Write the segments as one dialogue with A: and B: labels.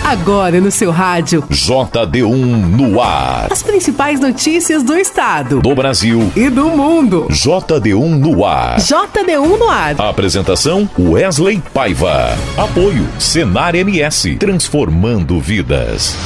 A: Agora no seu rádio.
B: JD1 no ar.
A: As principais notícias do estado,
B: do Brasil
A: e do mundo.
B: JD1 no ar.
A: JD1 no ar.
B: Apresentação Wesley Paiva. Apoio Senar MS. Transformando vidas.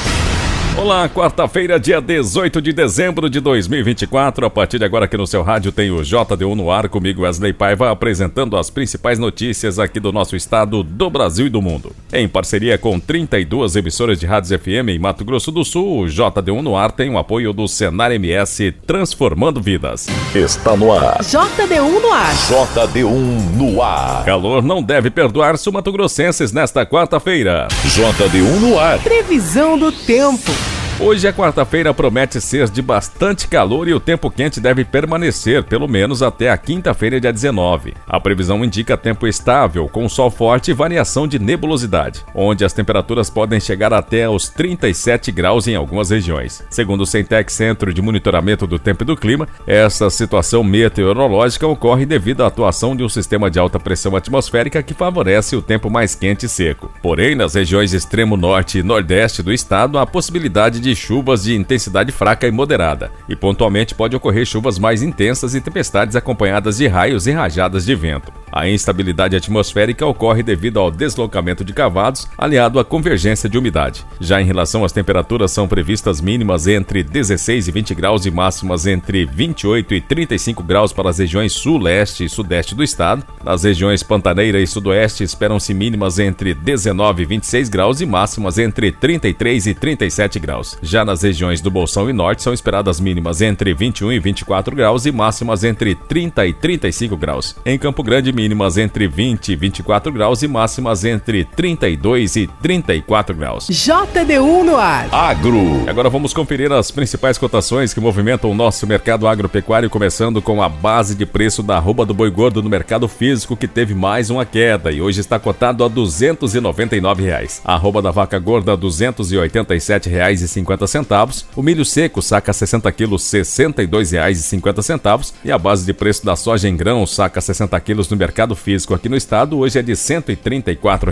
C: Olá, quarta-feira, dia 18 de dezembro de 2024. A partir de agora aqui no seu rádio tem o JD1 no ar, comigo Wesley Paiva, apresentando as principais notícias aqui do nosso estado, do Brasil e do mundo. Em parceria com 32 emissoras de rádios FM em Mato Grosso do Sul, o JD1 no ar tem o apoio do Senar MS, Transformando Vidas.
B: Está no ar.
A: JD1 no ar.
B: JD1 no ar.
C: Calor não deve perdoar sul-mato-grossenses nesta quarta-feira.
B: JD1 no ar.
A: Previsão do tempo.
C: Hoje a quarta-feira promete ser de bastante calor e o tempo quente deve permanecer, pelo menos até a quinta-feira, dia 19. A previsão indica tempo estável, com sol forte e variação de nebulosidade, onde as temperaturas podem chegar até os 37 graus em algumas regiões. Segundo o Centec, Centro de Monitoramento do Tempo e do Clima, essa situação meteorológica ocorre devido à atuação de um sistema de alta pressão atmosférica que favorece o tempo mais quente e seco. Porém, nas regiões extremo norte e nordeste do estado, há possibilidade de chuvas de intensidade fraca e moderada, e pontualmente pode ocorrer chuvas mais intensas e tempestades acompanhadas de raios e rajadas de vento. A instabilidade atmosférica ocorre devido ao deslocamento de cavados, aliado à convergência de umidade. Já em relação às temperaturas, são previstas mínimas entre 16 e 20 graus e máximas entre 28 e 35 graus para as regiões sul, leste e sudeste do estado. Nas regiões Pantaneira e Sudoeste esperam-se mínimas entre 19 e 26 graus e máximas entre 33 e 37 graus. Já nas regiões do Bolsão e Norte são esperadas mínimas entre 21 e 24 graus e máximas entre 30 e 35 graus. Em Campo Grande, mínimas entre 20 e 24 graus e máximas entre 32 e 34 graus.
A: JD1 no ar.
B: Agro.
C: Agora vamos conferir as principais cotações que movimentam o nosso mercado agropecuário, começando com a base de preço da arroba do boi gordo no mercado físico, que teve mais uma queda e hoje está cotado a R$ 299. A arroba da vaca gorda, R$ 287,50. O milho seco, saca 60 quilos, R$ 62,50. E a base de preço da soja em grão, saca 60 quilos no mercado físico aqui no estado, hoje é de R$ 134.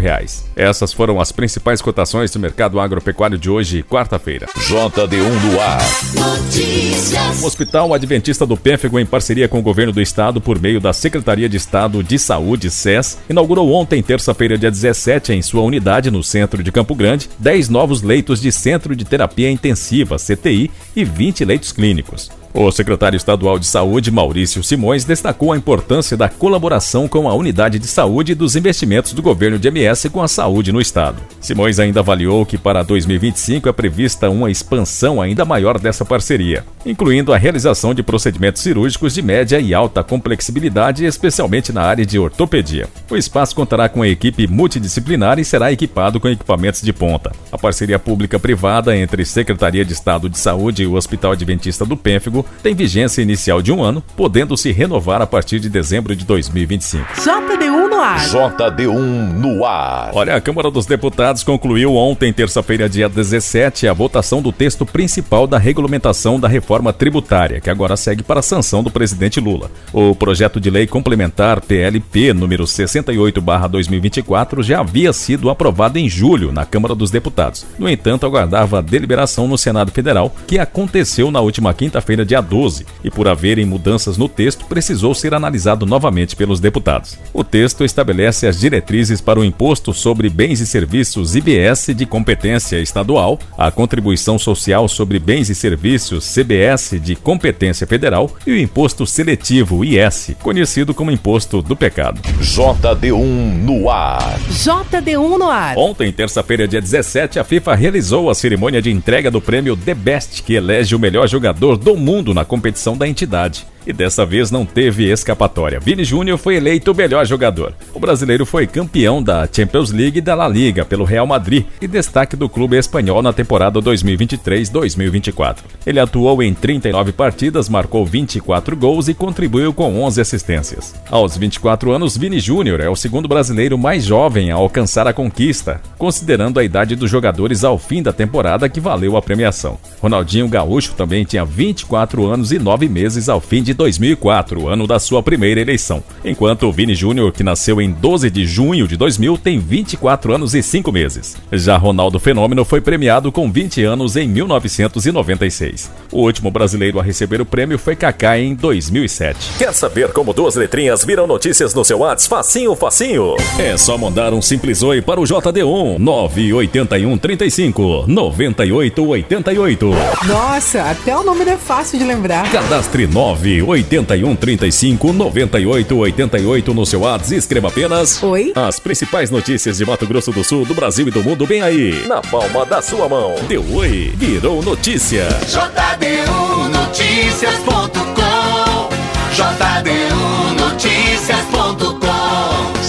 C: Essas foram as principais cotações do mercado agropecuário de hoje, quarta-feira.
B: JD1 no ar.
D: Notícias.
C: O Hospital Adventista do Pênfego, em parceria com o governo do estado, por meio da Secretaria de Estado de Saúde, SES, inaugurou ontem, terça-feira, dia 17, em sua unidade no centro de Campo Grande, 10 novos leitos de Centro de Terapia Intensiva, CTI, e 20 leitos clínicos. O secretário estadual de Saúde, Maurício Simões, destacou a importância da colaboração com a unidade de saúde e dos investimentos do governo de MS com a saúde no estado. Simões ainda avaliou que para 2025 é prevista uma expansão ainda maior dessa parceria, incluindo a realização de procedimentos cirúrgicos de média e alta complexibilidade, especialmente na área de ortopedia. O espaço contará com a equipe multidisciplinar e será equipado com equipamentos de ponta. A parceria pública-privada entre Secretaria de Estado de Saúde e o Hospital Adventista do Pênfego tem vigência inicial de 1 ano, podendo se renovar a partir de dezembro de 2025.
A: JD1 no ar.
B: JD1 no ar.
C: Olha, a Câmara dos Deputados concluiu ontem, terça-feira, dia 17, a votação do texto principal da regulamentação da reforma tributária, que agora segue para a sanção do presidente Lula. O projeto de lei complementar PLP número 68/2024 já havia sido aprovado em julho na Câmara dos Deputados. No entanto, aguardava a deliberação no Senado Federal, que aconteceu na última quinta-feira, dia 12, e por haverem mudanças no texto, precisou ser analisado novamente pelos deputados. O texto estabelece as diretrizes para o Imposto sobre Bens e Serviços IBS de competência estadual, a Contribuição Social sobre Bens e Serviços CBS de competência federal e o Imposto Seletivo IS, conhecido como Imposto do Pecado.
B: JD1 no ar.
A: JD1 no ar.
C: Ontem, terça-feira, dia 17, a FIFA realizou a cerimônia de entrega do prêmio The Best, que elege o melhor jogador do mundo na competição da entidade. E dessa vez não teve escapatória. Vini Júnior foi eleito o melhor jogador. O brasileiro foi campeão da Champions League e da La Liga pelo Real Madrid e destaque do clube espanhol na temporada 2023-2024. Ele atuou em 39 partidas, marcou 24 gols e contribuiu com 11 assistências. Aos 24 anos, Vini Júnior é o segundo brasileiro mais jovem a alcançar a conquista, considerando a idade dos jogadores ao fim da temporada que valeu a premiação. Ronaldinho Gaúcho também tinha 24 anos e 9 meses ao fim de 2004, ano da sua primeira eleição, enquanto Vini Júnior, que nasceu em 12 de junho de 2000, tem 24 anos e 5 meses. Já Ronaldo Fenômeno foi premiado com 20 anos em 1996. O último brasileiro a receber o prêmio foi Kaká em 2007.
E: Quer saber como duas letrinhas viram notícias no seu WhatsApp? Facinho, facinho.
C: É só mandar um simples oi para o JD1 981 35 98 88.
A: Nossa, até o nome é fácil de lembrar.
C: Cadastre 981 35 98 88 no seu WhatsApp e escreva apenas
A: Oi.
C: As principais notícias de Mato Grosso do Sul, do Brasil e do mundo bem aí,
E: Na palma da sua mão.
C: Deu oi, virou notícia.
D: JD1Noticias.com JD1Noticias.com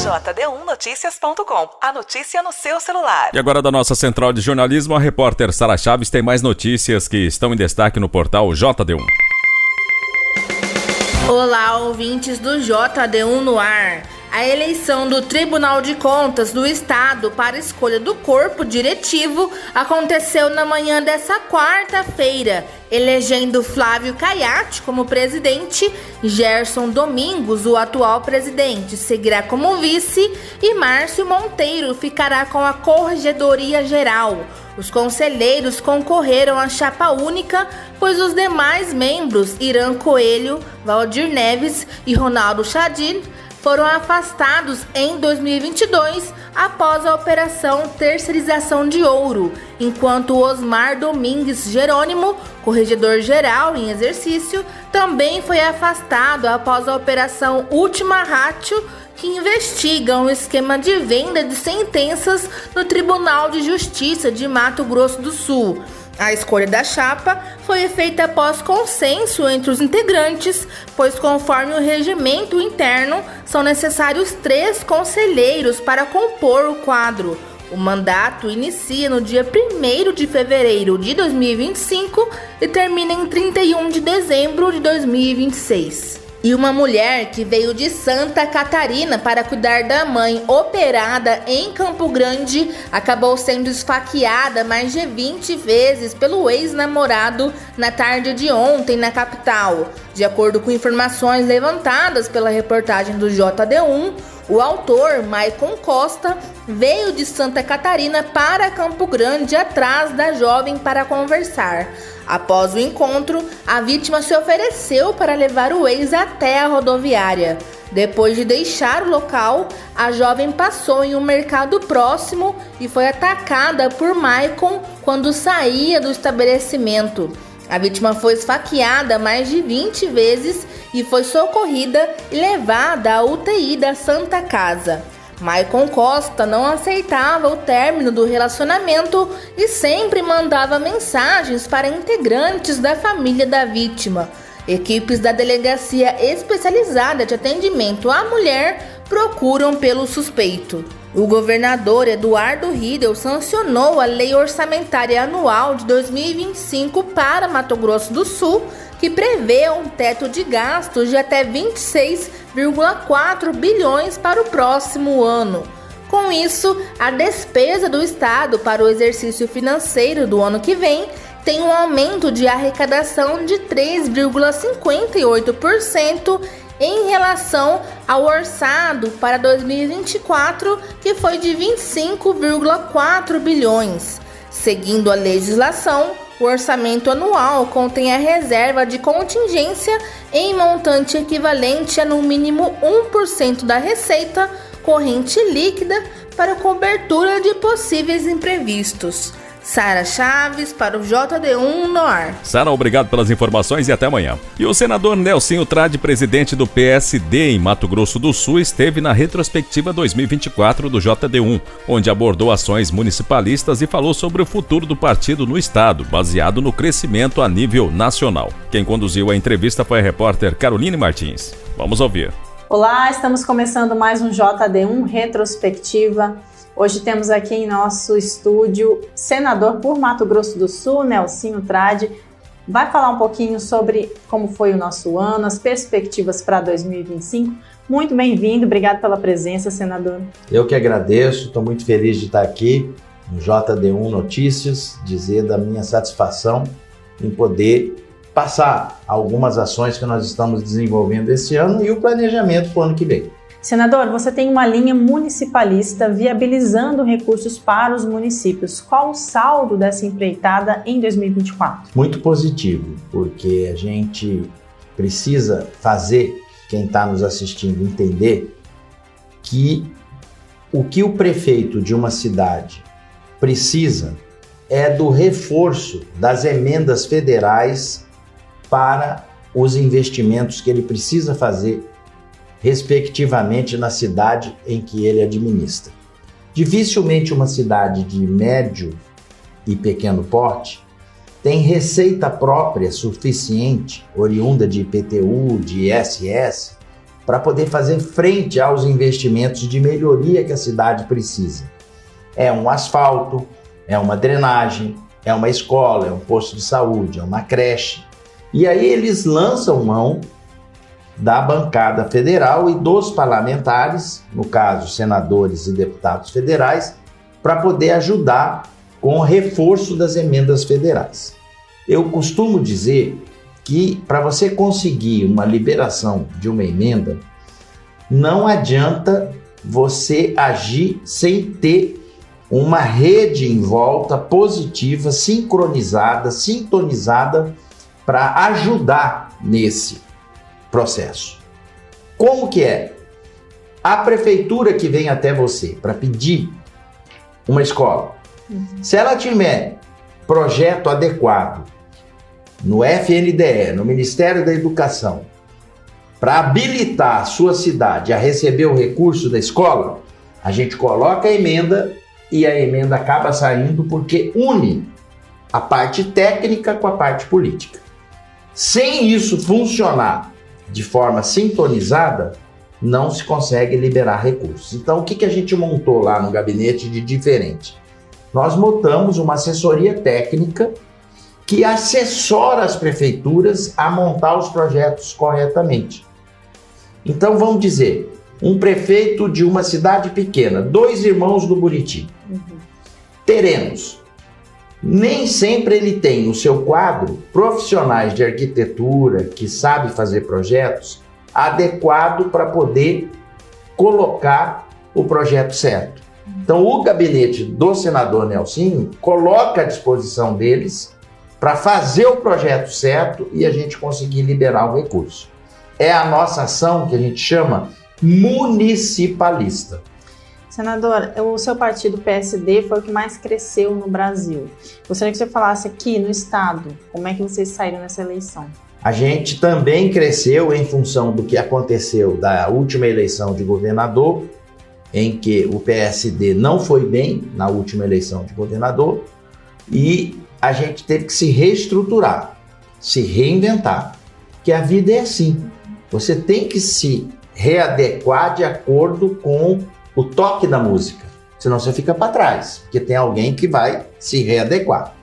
F: JD1Noticias.com. A notícia no seu celular.
C: E agora da nossa central de jornalismo, a repórter Sara Chaves tem mais notícias que estão em destaque no portal JD1.
G: Olá, ouvintes do JD1 no ar. A eleição do Tribunal de Contas do Estado para a escolha do corpo diretivo aconteceu na manhã dessa quarta-feira, elegendo Flávio Caiate como presidente, Gerson Domingos, o atual presidente, seguirá como vice e Márcio Monteiro ficará com a Corregedoria Geral. Os conselheiros concorreram à chapa única, pois os demais membros, Irã Coelho, Valdir Neves e Ronaldo Chadid, foram afastados em 2022 após a operação Terceirização de Ouro, enquanto Osmar Domingues Jerônimo, corregedor-geral em exercício, também foi afastado após a operação Última Ratio, que investiga um esquema de venda de sentenças no Tribunal de Justiça de Mato Grosso do Sul. A escolha da chapa foi feita após consenso entre os integrantes, pois conforme o regimento interno, são necessários 3 conselheiros para compor o quadro. O mandato inicia no dia 1º de fevereiro de 2025 e termina em 31 de dezembro de 2026. E uma mulher que veio de Santa Catarina para cuidar da mãe operada em Campo Grande acabou sendo esfaqueada mais de 20 vezes pelo ex-namorado na tarde de ontem na capital. De acordo com informações levantadas pela reportagem do JD1, o autor, Maicon Costa, veio de Santa Catarina para Campo Grande atrás da jovem para conversar. Após o encontro, a vítima se ofereceu para levar o ex até a rodoviária. Depois de deixar o local, a jovem passou em um mercado próximo e foi atacada por Maicon quando saía do estabelecimento. A vítima foi esfaqueada mais de 20 vezes e foi socorrida e levada à UTI da Santa Casa. Maicon Costa não aceitava o término do relacionamento e sempre mandava mensagens para integrantes da família da vítima. Equipes da Delegacia Especializada de Atendimento à Mulher procuram pelo suspeito. O governador Eduardo Riedel sancionou a Lei Orçamentária Anual de 2025 para Mato Grosso do Sul, que prevê um teto de gastos de até 26,4 bilhões para o próximo ano. Com isso, a despesa do Estado para o exercício financeiro do ano que vem tem um aumento de arrecadação de 3,58% em relação ao orçado para 2024, que foi de 25,4 bilhões. Seguindo a legislação, o orçamento anual contém a reserva de contingência em montante equivalente a no mínimo 1% da receita corrente líquida para cobertura de possíveis imprevistos. Sara Chaves para o JD1 no ar.
C: Sara, obrigado pelas informações e até amanhã. E o senador Nelsinho Trade, presidente do PSD em Mato Grosso do Sul, esteve na retrospectiva 2024 do JD1, onde abordou ações municipalistas e falou sobre o futuro do partido no estado, baseado no crescimento a nível nacional. Quem conduziu a entrevista foi a repórter Caroline Martins. Vamos ouvir.
H: Olá, estamos começando mais um JD1 Retrospectiva. Hoje temos aqui em nosso estúdio senador por Mato Grosso do Sul, Nelsinho Trade. Vai falar um pouquinho sobre como foi o nosso ano, as perspectivas para 2025. Muito bem-vindo, obrigado pela presença, senador.
I: Eu que agradeço, estou muito feliz de estar aqui no JD1 Notícias, dizer da minha satisfação em poder passar algumas ações que nós estamos desenvolvendo esse ano e o planejamento para o ano que vem.
H: Senador, você tem uma linha municipalista viabilizando recursos para os municípios. Qual o saldo dessa empreitada em 2024?
I: Muito positivo, porque a gente precisa fazer quem está nos assistindo entender que o prefeito de uma cidade precisa é do reforço das emendas federais para os investimentos que ele precisa fazer respectivamente na cidade em que ele administra. Dificilmente uma cidade de médio e pequeno porte tem receita própria suficiente, oriunda de IPTU, de ISS, para poder fazer frente aos investimentos de melhoria que a cidade precisa. É um asfalto, é uma drenagem, é uma escola, é um posto de saúde, é uma creche. E aí eles lançam mão da bancada federal e dos parlamentares, no caso senadores e deputados federais, para poder ajudar com o reforço das emendas federais. Eu costumo dizer que para você conseguir uma liberação de uma emenda, não adianta você agir sem ter uma rede em volta positiva, sincronizada, sintonizada para ajudar nesse processo. Como que é? A prefeitura que vem até você para pedir uma escola, se ela tiver projeto adequado no FNDE, no Ministério da Educação, para habilitar a sua cidade a receber o recurso da escola, a gente coloca a emenda e a emenda acaba saindo porque une a parte técnica com a parte política. Sem isso funcionar de forma sintonizada, não se consegue liberar recursos. Então, o que a gente montou lá no gabinete de diferente? Nós montamos uma assessoria técnica que assessora as prefeituras a montar os projetos corretamente. Então, vamos dizer, um prefeito de uma cidade pequena, 2 irmãos do Buriti, terrenos. Nem sempre ele tem no seu quadro profissionais de arquitetura que sabem fazer projetos adequado para poder colocar o projeto certo. Então, o gabinete do senador Nelsinho coloca à disposição deles para fazer o projeto certo e a gente conseguir liberar o recurso. É a nossa ação que a gente chama municipalista.
H: Senador, o seu partido PSD foi o que mais cresceu no Brasil. Gostaria que você falasse aqui no estado, como é que vocês saíram nessa eleição?
I: A gente também cresceu em função do que aconteceu da última eleição de governador, em que o PSD não foi bem na última eleição de governador e a gente teve que se reestruturar, se reinventar, porque a vida é assim. Você tem que se readequar de acordo com o toque da música, senão você fica para trás, porque tem alguém que vai se readequar.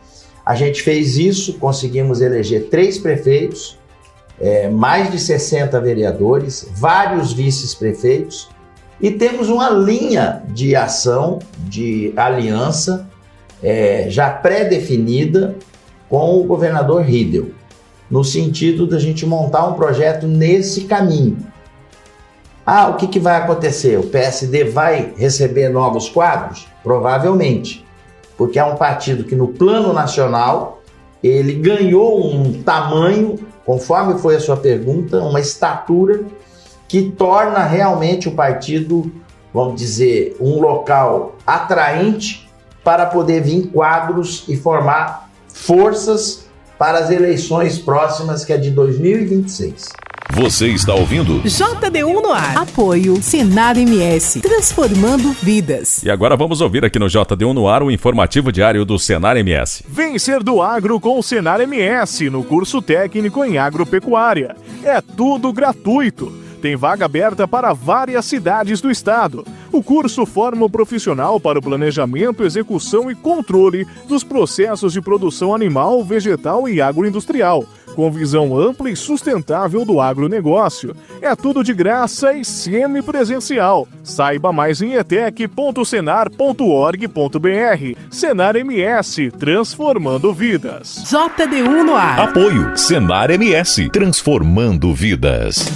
I: A gente fez isso, conseguimos eleger 3 prefeitos, mais de 60 vereadores, vários vice-prefeitos, e temos uma linha de ação, de aliança, já pré-definida com o governador Riedel, no sentido da gente montar um projeto nesse caminho. O que vai acontecer? O PSD vai receber novos quadros? Provavelmente, porque é um partido que no plano nacional ele ganhou um tamanho, conforme foi a sua pergunta, uma estatura que torna realmente o partido, vamos dizer, um local atraente para poder vir quadros e formar forças para as eleições próximas, que é de 2026.
B: Você está ouvindo?
A: JD1 no ar. Apoio Senar MS, transformando vidas.
C: E agora vamos ouvir aqui no JD1 no ar o informativo diário do Senar MS.
J: Vencer do agro com o Senar MS no curso técnico em agropecuária. É tudo gratuito. Tem vaga aberta para várias cidades do estado. O curso forma o profissional para o planejamento, execução e controle dos processos de produção animal, vegetal e agroindustrial, com visão ampla e sustentável do agronegócio. É tudo de graça e semipresencial. Saiba mais em etec.senar.org.br. Senar MS, transformando vidas.
A: JD1 no ar.
B: Apoio Senar MS, transformando vidas.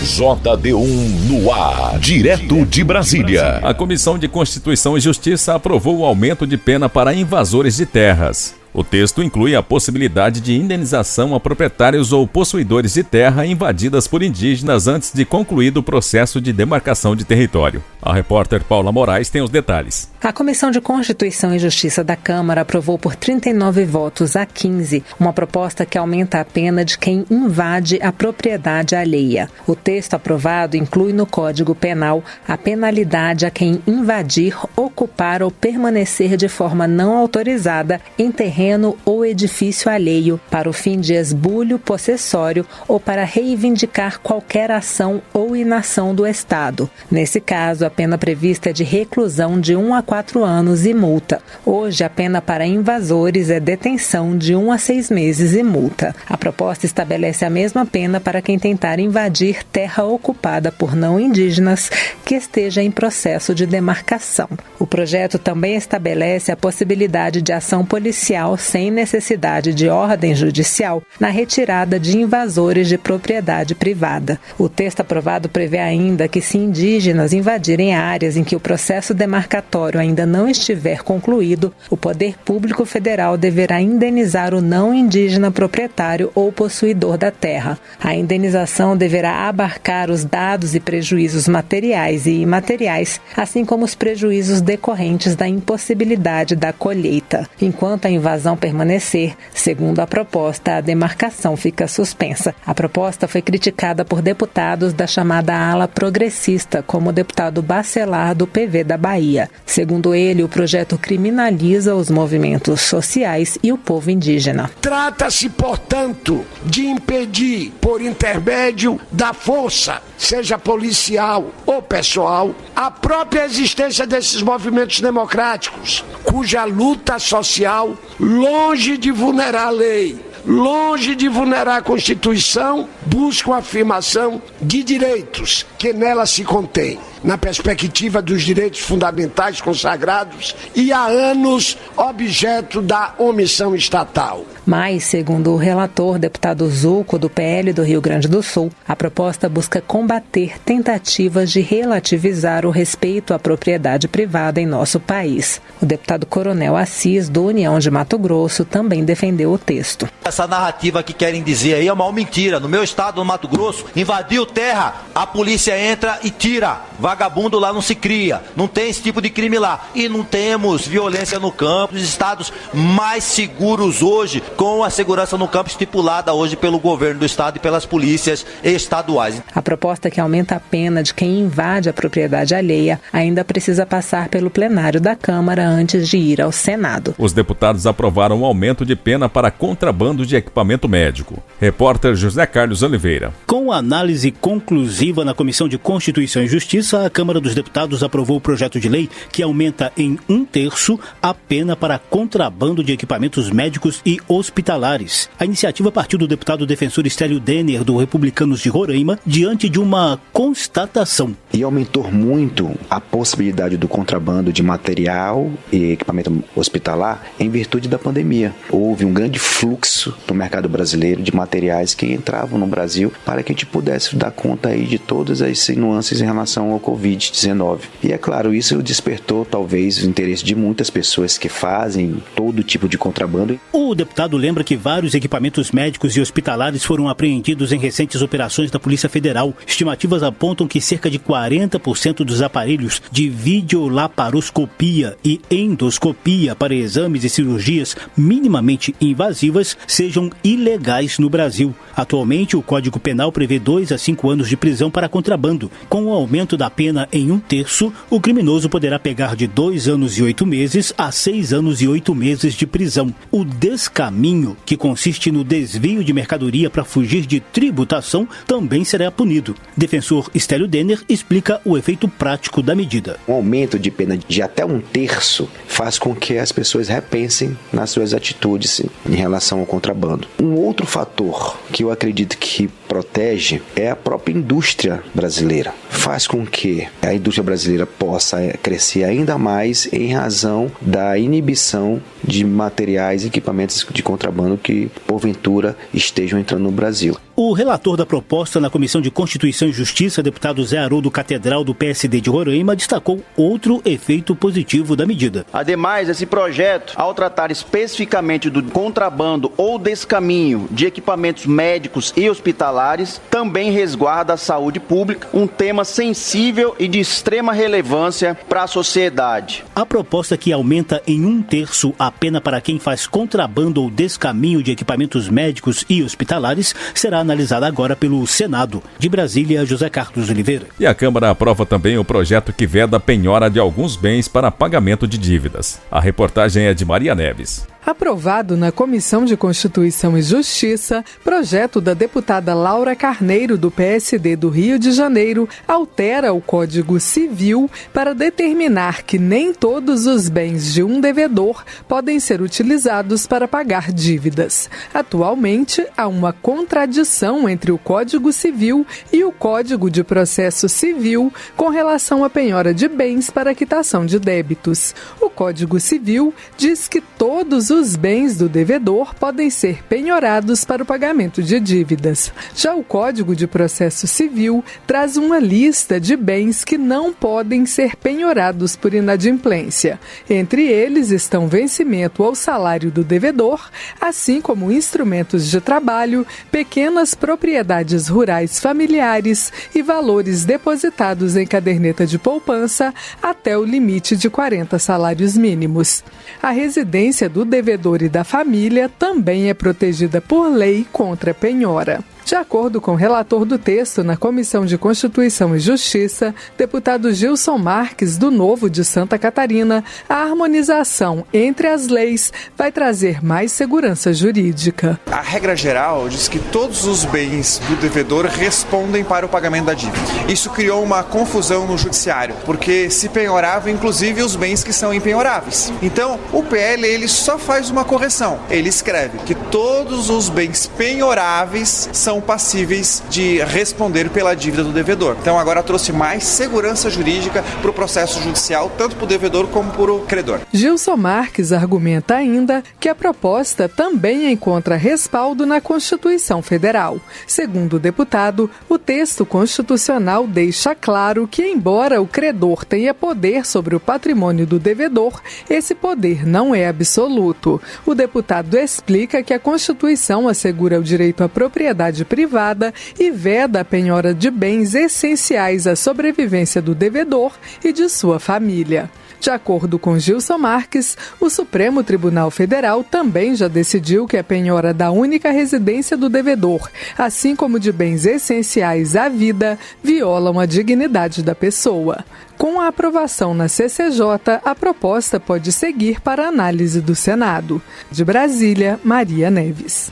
B: JD1 no ar, direto de Brasília.
C: A Comissão de Constituição e Justiça aprovou o aumento de pena para invasores de terras. O texto inclui a possibilidade de indenização a proprietários ou possuidores de terra invadidas por indígenas antes de concluído o processo de demarcação de território. A repórter Paula Moraes tem os detalhes.
K: A Comissão de Constituição e Justiça da Câmara aprovou por 39 votos a 15 uma proposta que aumenta a pena de quem invade a propriedade alheia. O texto aprovado inclui no Código Penal a penalidade a quem invadir, ocupar ou permanecer de forma não autorizada em terreno ou edifício alheio para o fim de esbulho possessório ou para reivindicar qualquer ação ou inação do Estado. Nesse caso, a pena prevista é de reclusão de 1 a 4 anos e multa. Hoje, a pena para invasores é detenção de 1 a 6 meses e multa. A proposta estabelece a mesma pena para quem tentar invadir terra ocupada por não indígenas que esteja em processo de demarcação. O projeto também estabelece a possibilidade de ação policial sem necessidade de ordem judicial na retirada de invasores de propriedade privada. O texto aprovado prevê ainda que, se indígenas invadirem áreas em que o processo demarcatório ainda não estiver concluído, o Poder Público Federal deverá indenizar o não indígena proprietário ou possuidor da terra. A indenização deverá abarcar os danos e prejuízos materiais e imateriais, assim como os prejuízos decorrentes da impossibilidade da colheita. Enquanto a invasão permanecer, segundo a proposta, a demarcação fica suspensa. A proposta foi criticada por deputados da chamada ala progressista, como o deputado Bacelar, do PV da Bahia. Segundo ele, o projeto criminaliza os movimentos sociais e o povo indígena.
L: Trata-se, portanto, de impedir, por intermédio da força, seja policial ou pessoal, a própria existência desses movimentos democráticos, cuja luta social, longe de vulnerar a lei, longe de vulnerar a Constituição, buscam a afirmação de direitos que nela se contém, na perspectiva dos direitos fundamentais consagrados e há anos objeto da omissão estatal.
K: Mas, segundo o relator, deputado Zucco, do PL do Rio Grande do Sul, a proposta busca combater tentativas de relativizar o respeito à propriedade privada em nosso país. O deputado Coronel Assis, do União de Mato Grosso, também defendeu o texto.
M: Essa narrativa que querem dizer aí é uma mentira. No meu estado, no Mato Grosso, invadiu terra, a polícia entra e tira. Vagabundo lá não se cria, não tem esse tipo de crime lá. E não temos violência no campo, os estados mais seguros hoje, com a segurança no campo estipulada hoje pelo governo do estado e pelas polícias estaduais.
K: A proposta que aumenta a pena de quem invade a propriedade alheia ainda precisa passar pelo plenário da Câmara antes de ir ao Senado.
C: Os deputados aprovaram um aumento de pena para contrabando de equipamento médico. Repórter José Carlos Oliveira.
N: Com a análise conclusiva na Comissão de Constituição e Justiça, a Câmara dos Deputados aprovou o projeto de lei que aumenta em 1/3 a pena para contrabando de equipamentos médicos e hospitalares. A iniciativa partiu do deputado defensor Estélio Denner, do Republicanos de Roraima, diante de uma constatação.
O: E aumentou muito a possibilidade do contrabando de material e equipamento hospitalar em virtude da pandemia. Houve um grande fluxo no mercado brasileiro de materiais que entravam no Brasil para que a gente pudesse dar conta aí de todas as nuances em relação ao Covid-19. E é claro, isso despertou talvez o interesse de muitas pessoas que fazem todo tipo de contrabando.
N: O deputado lembra que vários equipamentos médicos e hospitalares foram apreendidos em recentes operações da Polícia Federal. Estimativas apontam que cerca de 40% dos aparelhos de videolaparoscopia e endoscopia para exames e cirurgias minimamente invasivas sejam ilegais no Brasil. Atualmente, o Código Penal prevê 2 a 5 anos de prisão para contrabando. Com o aumento da pena em 1/3, o criminoso poderá pegar de 2 anos e 8 meses a 6 anos e 8 meses de prisão. O descaminho, que consiste no desvio de mercadoria para fugir de tributação, também será punido. Defensor Stélio Denner explica o efeito prático da medida.
O: Um aumento de pena de até 1/3 faz com que as pessoas repensem nas suas atitudes em relação ao contrabando. Um outro fator que eu acredito que protege é a própria indústria brasileira. Faz com que a indústria brasileira possa crescer ainda mais em razão da inibição de materiais e equipamentos de contrabando que, porventura, estejam entrando no Brasil.
N: O relator da proposta na Comissão de Constituição e Justiça, deputado Zé Haroldo Catedral do PSD de Roraima, destacou outro efeito positivo da medida.
P: Ademais, esse projeto, ao tratar especificamente do contrabando ou descaminho de equipamentos médicos e hospitalares, também resguarda a saúde pública, um tema sensível e de extrema relevância para a sociedade.
N: A proposta, que aumenta em 1/3 a pena para quem faz contrabando ou descaminho de equipamentos médicos e hospitalares, será analisada agora pelo Senado. De Brasília, José Carlos Oliveira.
C: E a Câmara aprova também o projeto que veda a penhora de alguns bens para pagamento de dívidas. A reportagem é de Maria Neves.
A: Aprovado na Comissão de Constituição e Justiça, projeto da deputada Laura Carneiro, do PSD do Rio de Janeiro, altera o Código Civil para determinar que nem todos os bens de um devedor podem ser utilizados para pagar dívidas. Atualmente, há uma contradição entre o Código Civil e o Código de Processo Civil com relação à penhora de bens para quitação de débitos. O Código Civil diz que todos os bens do devedor podem ser penhorados para o pagamento de dívidas. Já o Código de Processo Civil traz uma lista de bens que não podem ser penhorados por inadimplência. Entre eles estão vencimento ao salário do devedor, assim como instrumentos de trabalho, pequenas propriedades rurais familiares e valores depositados em caderneta de poupança até o limite de 40 salários mínimos. A residência do devedor e da família também é protegida por lei contra penhora. De acordo com o relator do texto na Comissão de Constituição e Justiça, deputado Gilson Marques, do Novo de Santa Catarina, a harmonização entre as leis vai trazer mais segurança jurídica.
Q: A regra geral diz que todos os bens do devedor respondem para o pagamento da dívida. Isso criou uma confusão no judiciário, porque se penhorava inclusive os bens que são impenhoráveis. Então, o PL ele só faz uma correção. Ele escreve que todos os bens penhoráveis são passíveis de responder pela dívida do devedor. Então agora trouxe mais segurança jurídica para o processo judicial, tanto para o devedor como para o credor.
A: Gilson Marques argumenta ainda que a proposta também encontra respaldo na Constituição Federal. Segundo o deputado, o texto constitucional deixa claro que, embora o credor tenha poder sobre o patrimônio do devedor, esse poder não é absoluto. O deputado explica que a Constituição assegura o direito à propriedade privada e veda a penhora de bens essenciais à sobrevivência do devedor e de sua família. De acordo com Gilson Marques, o Supremo Tribunal Federal também já decidiu que a penhora da única residência do devedor, assim como de bens essenciais à vida, violam a dignidade da pessoa. Com a aprovação na CCJ, a proposta pode seguir para análise do Senado. De Brasília, Maria Neves.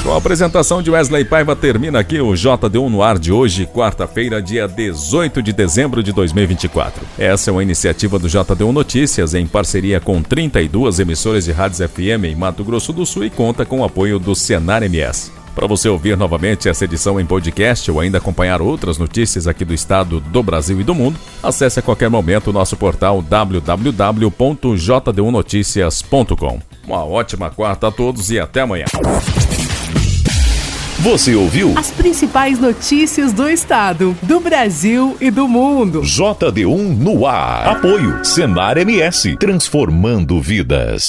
C: Com a apresentação de Wesley Paiva, termina aqui o JD1 no ar de hoje, quarta-feira, dia 18 de dezembro de 2024. Essa é uma iniciativa do JD1 Notícias em parceria com 32 emissoras de rádios FM em Mato Grosso do Sul e conta com o apoio do Senar MS. Para você ouvir novamente essa edição em podcast ou ainda acompanhar outras notícias aqui do estado, do Brasil e do mundo, acesse a qualquer momento o nosso portal www.jd1noticias.com. Uma ótima quarta a todos e até amanhã.
B: Você ouviu
A: as principais notícias do estado, do Brasil e do mundo.
B: JD1 no ar. Apoio Senar MS, transformando vidas.